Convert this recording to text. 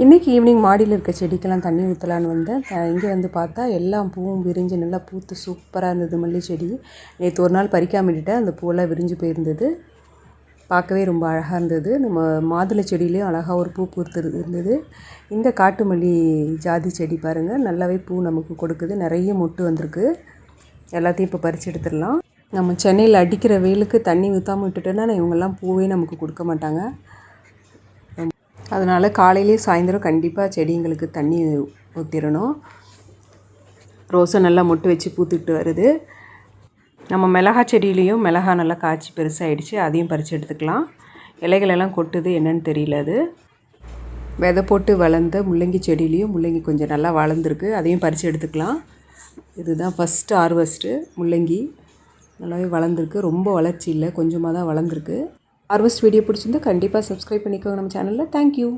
இன்றைக்கி ஈவினிங் மாடியில் இருக்க செடிக்கெல்லாம் தண்ணி ஊற்றலான்னு வந்தேன். இங்கே வந்து பார்த்தா எல்லாம் பூவும் விரிஞ்சு நல்லா பூத்து சூப்பராக இருந்தது. மல்லி செடி நேற்று ஒரு நாள் பறிக்காம விட்டுட்டேன். அந்த பூவெல்லாம் விரிஞ்சு போயிருந்தது. பார்க்கவே ரொம்ப அழகாக இருந்தது. நம்ம மாதுளை செடியிலையும் அழகாக ஒரு பூ பூத்து இருந்தது. இந்த காட்டு மல்லி ஜாதி செடி பாருங்கள், நல்லாவே பூ நமக்கு கொடுக்குது. நிறைய மொட்டு வந்திருக்கு. எல்லாத்தையும் இப்போ பறித்து எடுத்துடலாம். நம்ம சென்னையில் அடிக்கிற வெயிலுக்கு தண்ணி ஊற்றாமல் விட்டுட்டோன்னா இவங்கெல்லாம் பூவே நமக்கு கொடுக்க மாட்டாங்க. அதனால் காலையிலேயும் சாயந்தரம் கண்டிப்பாக செடிங்களுக்கு தண்ணி ஊற்றிடணும். ரோஸை நல்லா மொட்டு வச்சு பூத்துக்கிட்டு வருது. நம்ம மிளகா செடியிலையும் மிளகா நல்லா காய்ச்சி பெருசாகிடுச்சு. அதையும் பறித்து எடுத்துக்கலாம். இலைகளெல்லாம் கொட்டுது, என்னன்னு தெரியல. அது விதை போட்டு வளர்ந்த முள்ளங்கி செடியிலையும் முள்ளங்கி கொஞ்சம் நல்லா வளர்ந்துருக்கு. அதையும் பறித்து எடுத்துக்கலாம். இதுதான் ஃபஸ்ட்டு ஹார்வெஸ்ட்டு. முள்ளங்கி நல்லாவே வளர்ந்துருக்கு. ரொம்ப வளர்ச்சி இல்லை, கொஞ்சமாக தான் வளர்ந்துருக்கு. ஹார்வெஸ்ட் வீடியோ பிடிச்சிருந்தா கண்டிப்பாக சப்ஸ்கிரைப் பண்ணிக்கோங்க நம்ம சேனலில். தேங்க்யூ.